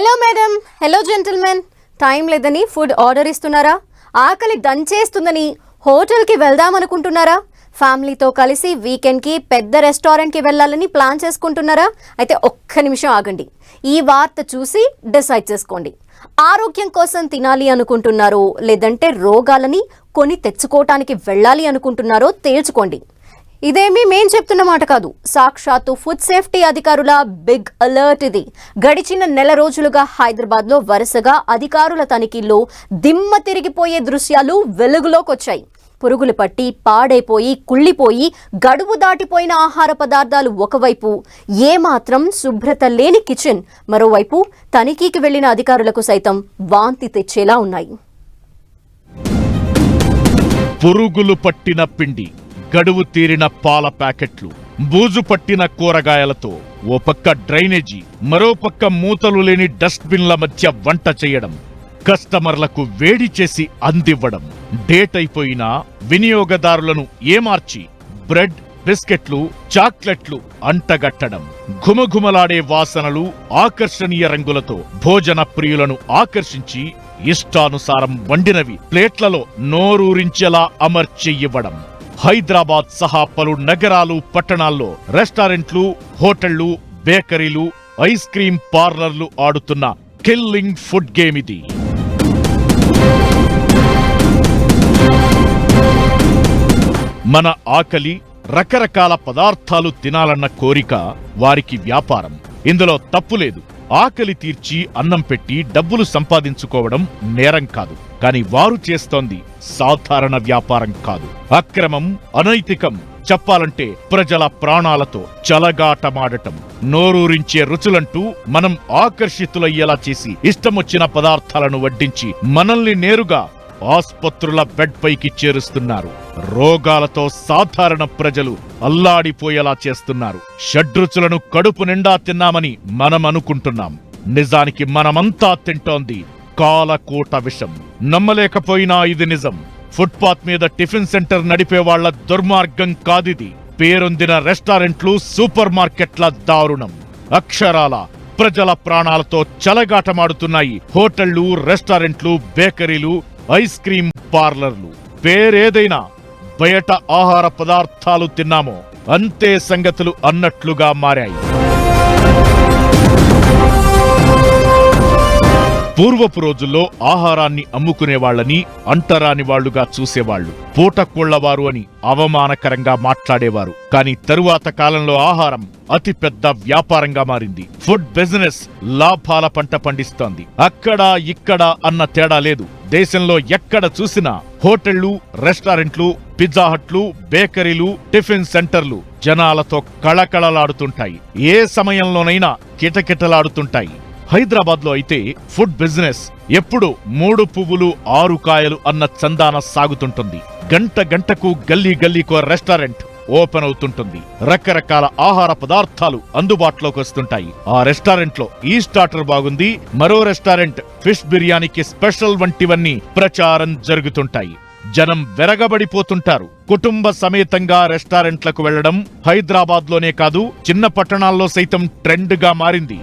Hello madam, hello gentlemen. Time లేదని food order ఇస్తున్నారా? ఆకలి దంచేస్తుందని హోటల్కి వెళ్దామనుకుంటున్నారా? ఫ్యామిలీతో కలిసి వీకెండ్కి పెద్ద రెస్టారెంట్కి వెళ్ళాలని ప్లాన్ చేసుకుంటున్నారా? అయితే ఒక్క నిమిషం ఆగండి. ఈ వార్త చూసి డిసైడ్ చేసుకోండి. ఆరోగ్యం కోసం తినాలి అనుకుంటున్నారో లేదంటే రోగాలని కొని తెచ్చుకోవటానికి వెళ్ళాలి అనుకుంటున్నారో తేల్చుకోండి. ఇదేమీ మేం చెప్తున్న మాట కాదు, సాక్షాత్తు ఫుడ్ సేఫ్టీ అధికారుల బిగ్ అలర్ట్ ఇది. గడిచిన నెల రోజులుగా హైదరాబాద్లో వరుసగా అధికారుల తనిఖీల్లో దిమ్మ తిరిగిపోయే దృశ్యాలు వెలుగులోకొచ్చాయి. పురుగులు పట్టి పాడైపోయి కుళ్ళిపోయి గడువు దాటిపోయిన ఆహార పదార్థాలు ఒకవైపు, ఏమాత్రం శుభ్రత లేని కిచెన్ మరోవైపు తనిఖీకి వెళ్లిన అధికారులకు సైతం వాంతి తెచ్చేలా ఉన్నాయి. పురుగులు పట్టిన పిండి, గడువు తీరిన పాల ప్యాకెట్లు, బూజు పట్టిన కూరగాయలతో ఓ పక్క డ్రైనేజీ, మరో పక్క మూతలు లేని డస్ట్బిన్ల మధ్య వంట చేయడం, కస్టమర్లకు వేడి చేసి అందివ్వడం, డేట్ అయిపోయిన వినియోగదారులను ఏమార్చి బ్రెడ్, బిస్కెట్లు, చాక్లెట్లు అంటగట్టడం, ఘుమఘుమలాడే వాసనలు, ఆకర్షణీయ రంగులతో భోజన ప్రియులను ఆకర్షించి ఇష్టానుసారం వండినవి ప్లేట్లలో నోరూరించేలా అమర్చి ఇవ్వడం. హైదరాబాద్ సహా పలు నగరాలు, పట్టణాల్లో రెస్టారెంట్లు, హోటళ్లు, బేకరీలు, ఐస్ క్రీం పార్లర్లు ఆడుతున్న కిల్లింగ్ ఫుడ్ గేమ్ ఇది. మన ఆకలి, రకరకాల పదార్థాలు తినాలన్న కోరిక వారికి వ్యాపారం. ఇందులో తప్పులేదు. ఆకలి తీర్చి అన్నం పెట్టి డబ్బులు సంపాదించుకోవడం నేరం కాదు. కాని వారు చేస్తోంది సాధారణ వ్యాపారం కాదు, అక్రమం, అనైతికం. చెప్పాలంటే ప్రజల ప్రాణాలతో చలగాటమాడటం. నోరూరించే రుచులంటూ మనం ఆకర్షితులయ్యేలా చేసి ఇష్టమొచ్చిన పదార్థాలను వడ్డించి మనల్ని నేరుగా ఆస్పత్రుల బెడ్ పైకి చేరుస్తున్నారు. రోగాలతో సాధారణ ప్రజలు అల్లాడిపోయేలా చేస్తున్నారు. షడ్రుచులను కడుపు నిండా తిన్నామని మనం అనుకుంటున్నాం. నిజానికి మనమంతా తింటోంది కాలకూట విషం. నమ్మలేకపోయినా ఇది నిజం. ఫుట్పాత్ మీద టిఫిన్ సెంటర్ నడిపేవాళ్ల దుర్మార్గం కాదిది. పేరొందిన రెస్టారెంట్లు, సూపర్ మార్కెట్ల దారుణం. అక్షరాల ప్రజల ప్రాణాలతో చలగాటమాడుతున్నాయి హోటళ్లు, రెస్టారెంట్లు, బేకరీలు, ఐస్ క్రీం పార్లర్లు. పేరేదైనా బయట ఆహార పదార్థాలు తిన్నామో అంతే సంగతులు అన్నట్లుగా మారాయి. పూర్వపు రోజుల్లో ఆహారాన్ని అమ్ముకునేవాళ్లని అంటరాని వాళ్లుగా చూసేవాళ్లు. పూటకోళ్లవారు అని అవమానకరంగా మాట్లాడేవారు. కాని తరువాత కాలంలో ఆహారం అతిపెద్ద వ్యాపారంగా మారింది. ఫుడ్ బిజినెస్ లాభాల పంట పండిస్తోంది. అక్కడ ఇక్కడ అన్న తేడా లేదు. దేశంలో ఎక్కడ చూసినా హోటళ్లు, రెస్టారెంట్లు, పిజ్జా హట్లు, బేకరీలు, టిఫిన్ సెంటర్లు జనాలతో కళకళలాడుతుంటాయి. ఏ సమయంలోనైనా కిటకిటలాడుతుంటాయి. హైదరాబాద్ లో అయితే ఫుడ్ బిజినెస్ ఎప్పుడు 3 పువ్వులు 6 కాయలు అన్న చందాన సాగుతుంటుంది. గంట గంటకు గల్లీ గల్లీకో రెస్టారెంట్ ఓపెన్ అవుతుంటుంది. రకరకాల ఆహార పదార్థాలు అందుబాటులోకి వస్తుంటాయి. ఆ రెస్టారెంట్ లో ఈ స్టార్టర్ బాగుంది, మరో రెస్టారెంట్ ఫిష్ బిర్యానీకి స్పెషల్ వంటివన్నీ ప్రచారం జరుగుతుంటాయి. జనం వెరగబడిపోతుంటారు. కుటుంబ సమేతంగా రెస్టారెంట్లకు వెళ్లడం హైదరాబాద్ లోనే కాదు, చిన్న పట్టణాల్లో సైతం ట్రెండ్ గా మారింది.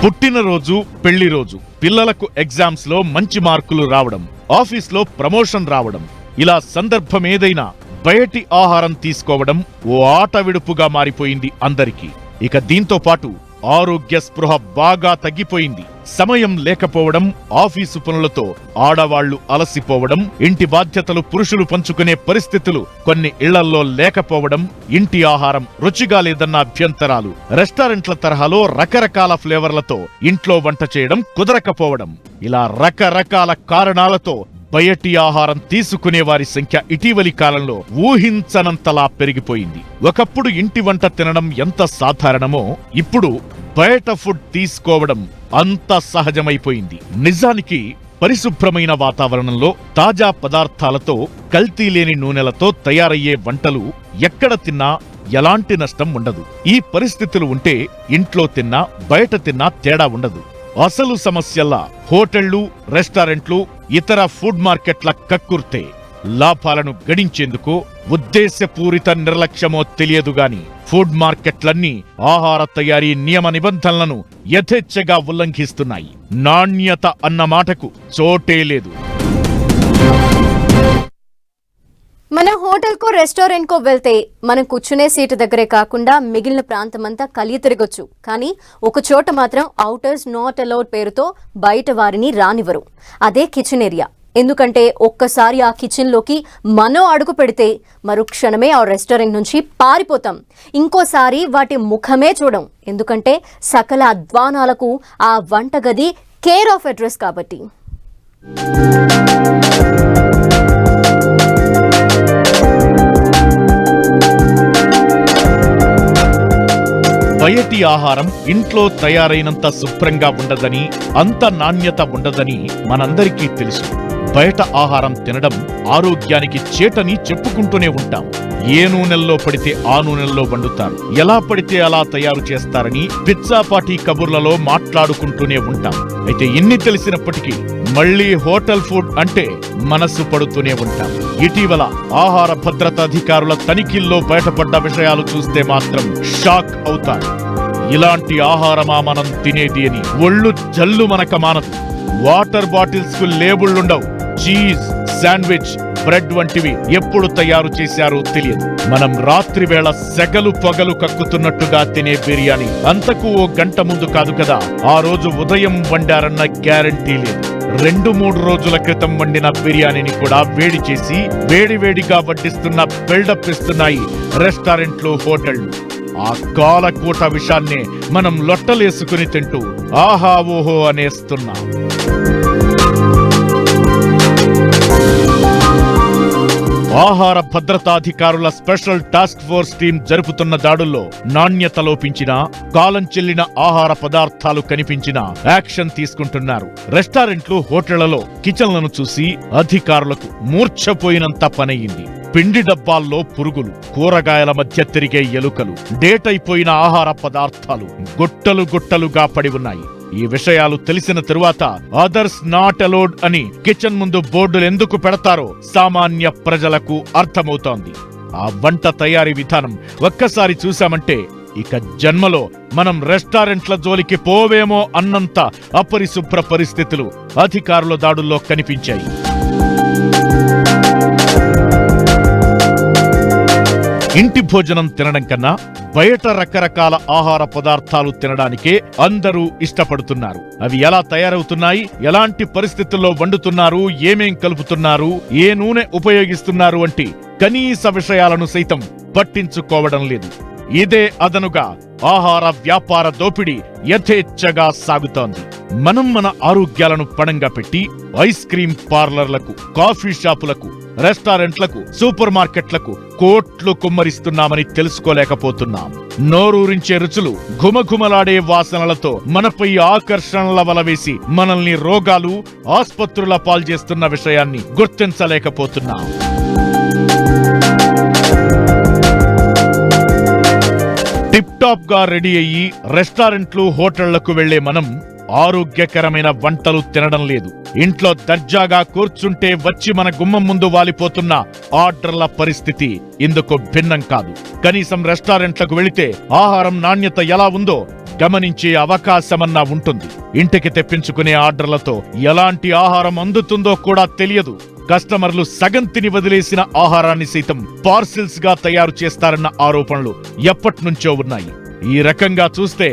పుట్టినరోజు, పెళ్లి రోజు, పిల్లలకు ఎగ్జామ్స్ లో మంచి మార్కులు రావడం, ఆఫీస్లో ప్రమోషన్ రావడం, ఇలా సందర్భం ఏదైనా బయటి ఆహారం తీసుకోవడం ఓ ఆట విడుపుగా మారిపోయింది అందరికీ. ఇక దీంతో పాటు ఆరోగ్య స్పృహ బాగా తగ్గిపోయింది. సమయం లేకపోవడం, ఆఫీసు పనులతో ఆడవాళ్లు అలసిపోవడం, ఇంటి బాధ్యతలు పురుషులు పంచుకునే పరిస్థితులు కొన్ని ఇళ్లల్లో లేకపోవడం, ఇంటి ఆహారం రుచిగా లేదన్న అభ్యంతరాలు, రెస్టారెంట్ల తరహాలో రకరకాల ఫ్లేవర్లతో ఇంట్లో వంట చేయడం కుదరకపోవడం, ఇలా రకరకాల కారణాలతో బయటి ఆహారం తీసుకునే వారి సంఖ్య ఇటీవలి కాలంలో ఊహించనంతలా పెరిగిపోయింది. ఒకప్పుడు ఇంటి వంట తినడం ఎంత సాధారణమో ఇప్పుడు బయట ఫుడ్ తీసుకోవడం అంత సహజమైపోయింది. నిజానికి పరిశుభ్రమైన వాతావరణంలో తాజా పదార్థాలతో, కల్తీ లేని నూనెలతో తయారయ్యే వంటలు ఎక్కడ తిన్నా ఎలాంటి నష్టం ఉండదు. ఈ పరిస్థితులు ఉంటే ఇంట్లో తిన్నా బయట తిన్నా తేడా ఉండదు. అసలు సమస్యల్లా హోటళ్లు, రెస్టారెంట్లు, ఇతర ఫుడ్ మార్కెట్ల కక్కుర్తే. లాభాలను గడించేందుకు ఉద్దేశపూరిత నిర్లక్ష్యమో తెలియదు గాని ఫుడ్ మార్కెట్లన్నీ ఆహార తయారీ నియమ నిబంధనలను యథేచ్ఛగా ఉల్లంఘిస్తున్నాయి. నాణ్యత అన్న మాటకు చోటే లేదు. మన హోటల్కో రెస్టారెంట్కో వెళ్తే మనం కూర్చునే సీటు దగ్గరే కాకుండా మిగిలిన ప్రాంతమంతా కలిగి తిరగొచ్చు. కానీ ఒక చోట మాత్రం అవుటర్స్ నాట్ అలౌడ్ పేరుతో బయట వారిని రానివ్వరు. అదే కిచెన్ ఏరియా. ఎందుకంటే ఒక్కసారి ఆ కిచెన్లోకి మనం అడుగు పెడితే మరుక్షణమే ఆ రెస్టారెంట్ నుంచి పారిపోతాం. ఇంకోసారి వాటి ముఖమే చూడం. ఎందుకంటే సకల అధ్వానాలకు ఆ వంటగది కేర్ ఆఫ్ అడ్రస్ కాబట్టి. బయటి ఆహారం ఇంట్లో తయారైనంత శుభ్రంగా ఉండదని, అంత నాణ్యత ఉండదని మనందరికీ తెలుసు. బయట ఆహారం తినడం ఆరోగ్యానికి చేటని చెప్పుకుంటూనే ఉంటాం. ఏ నూనెల్లో పడితే ఆ నూనెల్లో వండుతారు, ఎలా పడితే అలా తయారు చేస్తారని పిచ్చాపాటి కబుర్లలో మాట్లాడుకుంటూనే ఉంటాం. అయితే ఎన్ని తెలిసినప్పటికీ మళ్లీ హోటల్ ఫుడ్ అంటే మనసు పడుతూనే ఉంటాం. ఇటీవల ఆహార భద్రతా అధికారుల తనిఖీల్లో బయటపడ్డ విషయాలు చూస్తే మాత్రం షాక్ అవుతారు. ఇలాంటి ఆహారమా మనం తినేది అని ఒళ్ళు జల్లు మనక మానదు. వాటర్ బాటిల్స్ కు లేబుళ్లుండవు. చీజ్, శాండ్విచ్, బ్రెడ్ వంటివి ఎప్పుడు తయారు చేశారో తెలియదు. మనం రాత్రి వేళ సెగలు పొగలు కక్కుతున్నట్టుగా తినే బిర్యానీ అంతకు ఓ గంట ముందు కాదు కదా, ఆ రోజు ఉదయం వండారన్న గ్యారంటీ లేదు. 2-3 రోజుల క్రితం వండిన బిర్యానీని కూడా వేడి చేసి వేడివేడిగా వడ్డిస్తున్న బిల్డప్ ఇస్తున్నాయి రెస్టారెంట్లు, హోటళ్లు. ఆ కాలకూట విషాన్నే మనం లొట్టలేసుకుని తింటూ ఆహా ఓహో అనేస్తున్నాం. ఆహార భద్రతాధికారుల స్పెషల్ టాస్క్ ఫోర్స్ టీం జరుపుతున్న దాడుల్లో నాణ్యత లోపించినా, కాలం చెల్లిన ఆహార పదార్థాలు కనిపించినా యాక్షన్ తీసుకుంటున్నారు. రెస్టారెంట్లు, హోటళ్లలో కిచెన్లను చూసి అధికారులకు మూర్ఛపోయినంత పనయ్యింది. పిండి డబ్బాల్లో పురుగులు, కూరగాయల మధ్య తిరిగే ఎలుకలు, డేట్ అయిపోయిన ఆహార పదార్థాలు గుట్టలు గుట్టలుగా పడి ఉన్నాయి. ఈ విషయాలు తెలిసిన తరువాత అదర్స్ నాట్ అలౌడ్ అని కిచెన్ ముందు బోర్డులు ఎందుకు పెడతారో సామాన్య ప్రజలకు అర్థమవుతోంది. ఆ వంట తయారీ విధానం ఒక్కసారి చూశామంటే ఇక జన్మలో మనం రెస్టారెంట్ల జోలికి పోవేమో అన్నంత అపరిశుభ్ర పరిస్థితులు అధికారుల దాడుల్లో కనిపించాయి. ఇంటి భోజనం తినడం కన్నా బయట రకరకాల ఆహార పదార్థాలు తినడానికే అందరూ ఇష్టపడుతున్నారు. అవి ఎలా తయారవుతున్నాయి, ఎలాంటి పరిస్థితుల్లో వండుతున్నారు, ఏమేం కలుపుతున్నారు, ఏ నూనె ఉపయోగిస్తున్నారు వంటి కనీస విషయాలను సైతం పట్టించుకోవడం లేదు. ఇదే అదనుగా ఆహార వ్యాపార దోపిడీ యథేచ్ఛగా సాగుతోంది. మనం మన ఆరోగ్యాలను పణంగా పెట్టి ఐస్ క్రీం పార్లర్లకు, కాఫీ షాపులకు, రెస్టారెంట్లకు, సూపర్ మార్కెట్లకు కోట్లు కుమ్మరిస్తున్నామని తెలుసుకోలేకపోతున్నాం. నోరూరించే రుచులు, ఘుమఘుమలాడే వాసనలతో మనపై ఆకర్షణల వలవేసి మనల్ని రోగాలు, ఆస్పత్రుల పాల్చేస్తున్న విషయాన్ని గుర్తించలేకపోతున్నాం. టిప్ టాప్ గా రెడీ అయ్యి రెస్టారెంట్లు, హోటళ్లకు వెళ్లే మనం ఆరోగ్యకరమైన వంటలు తినడం లేదు. ఇంట్లో దర్జాగా కూర్చుంటే వచ్చి మన గుమ్మం ముందు వాలిపోతున్న ఆర్డర్ల పరిస్థితి ఇందుకు భిన్నం కాదు. కనీసం రెస్టారెంట్లకు వెళితే ఆహారం నాణ్యత ఎలా ఉందో గమనించే అవకాశమన్నా ఉంటుంది. ఇంటికి తెప్పించుకునే ఆర్డర్లతో ఎలాంటి ఆహారం అందుతుందో కూడా తెలియదు. కస్టమర్లు సగం తిని వదిలేసిన ఆహారాన్ని సైతం పార్సిల్స్ గా తయారు చేస్తారన్న ఆరోపణలు ఎప్పటినుంచో ఉన్నాయి. ఈ రకంగా చూస్తే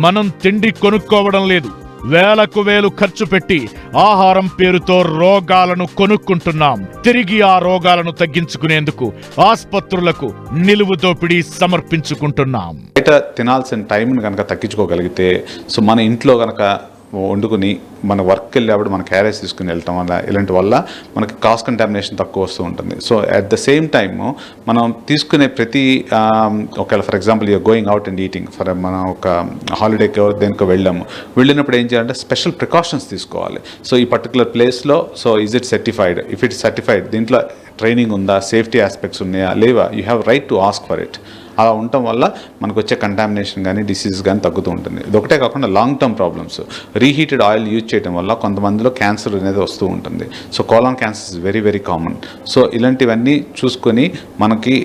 మనం తిండి కొనుక్కోవడం లేదు, వేలకు వేలు ఖర్చు పెట్టి ఆహారం పేరుతో రోగాలను కొనుక్కుంటున్నాం. తిరిగి ఆ రోగాలను తగ్గించుకునేందుకు ఆస్పత్రులకు నిలువు దోపిడీ సమర్పించుకుంటున్నాం. బయట తినాల్సిన టైంని కనుక తగ్గించుకోగలిగితే, సో మన ఇంట్లో కనుక వండుకుని మన వర్క్కి వెళ్ళేప్పుడు మన క్యారేజ్ తీసుకుని వెళ్ళటం వల్ల ఇలాంటి వల్ల మనకి క్రాస్ కంటామినేషన్ తక్కువ వస్తూ ఉంటుంది. So at the same time మనం తీసుకునే ప్రతి ఒకవేళ for example you're going out and eating for మనం ఒక హాలిడేకి దేనికో వెళ్ళినప్పుడు ఏం చేయాలంటే స్పెషల్ ప్రికాషన్స్ తీసుకోవాలి. సో ఈ పర్టికులర్ ప్లేస్లో so is it certified, if it certified దీంట్లో ట్రైనింగ్ ఉందా, సేఫ్టీ ఆస్పెక్ట్స్ ఉన్నాయా లేవా, you have right to ask for it. అలా ఉండటం వల్ల మనకు వచ్చే కంటామినేషన్ కానీ డిసీజ్ కానీ తగ్గుతూ ఉంటుంది. ఇది ఒకటే కాకుండా long term problems, reheated oil use చేయడం వల్ల కొంతమందిలో క్యాన్సర్ అనేది వస్తూ ఉంటుంది. So colon cancer is very very common. So ఇలాంటివన్నీ చూసుకొని మనకి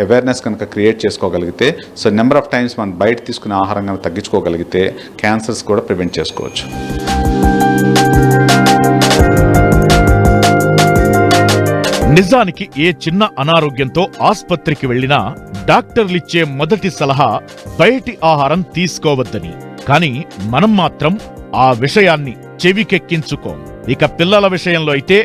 అవేర్నెస్ కనుక క్రియేట్ చేసుకోగలిగితే, సో నెంబర్ ఆఫ్ టైమ్స్ మనం బయట తీసుకునే ఆహారం కనుక తగ్గించుకోగలిగితే క్యాన్సర్స్ కూడా ప్రివెంట్ చేసుకోవచ్చు. నిజానికి ఏ చిన్న అనారోగ్యంతో ఆస్పత్రికి వెళ్లినా డాక్టర్లిచ్చే మొదటి సలహా బయటి ఆహారం తీసుకోవద్దని. కానీ మనం మాత్రం ఆ విషయాన్ని చెవికెక్కించుకోం. ఇక పిల్లల విషయంలో అయితే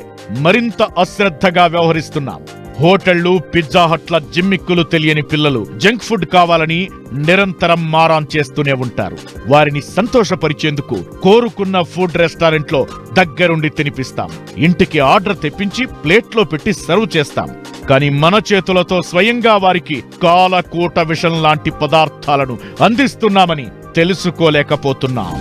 మరింత అశ్రద్ధగా వ్యవహరిస్తున్నాం. హోటళ్లు, పిజ్జా హట్ల జిమ్మిక్కులు తెలియని పిల్లలు జంక్ ఫుడ్ కావాలని నిరంతరం మారాన్ చేస్తూనే ఉంటారు. వారిని సంతోషపరిచేందుకు కోరుకున్న ఫుడ్ రెస్టారెంట్లో దగ్గరుండి తినిపిస్తాం. ఇంటికి ఆర్డర్ తెప్పించి ప్లేట్లో పెట్టి సర్వ్ చేస్తాం. కానీ మన చేతులతో స్వయంగా వారికి కాలకూట విషం లాంటి పదార్థాలను అందిస్తున్నామని తెలుసుకోలేకపోతున్నాం.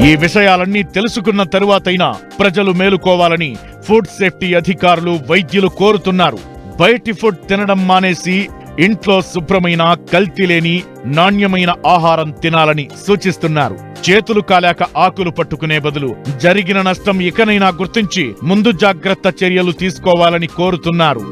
ఈ విషయాలన్నీ తెలుసుకున్న తరువాతైనా ప్రజలు మేలుకోవాలని ఫుడ్ సేఫ్టీ అధికారులు, వైద్యులు కోరుతున్నారు. బయటి ఫుడ్ తినడం మానేసి ఇంట్లో శుభ్రమైన, కల్తీ లేని, నాణ్యమైన ఆహారం తినాలని సూచిస్తున్నారు. చేతులు కాలాక ఆకులు పట్టుకునే బదులు జరిగిన నష్టం ఇకనైనా గుర్తించి ముందు జాగ్రత్త చర్యలు తీసుకోవాలని కోరుతున్నారు.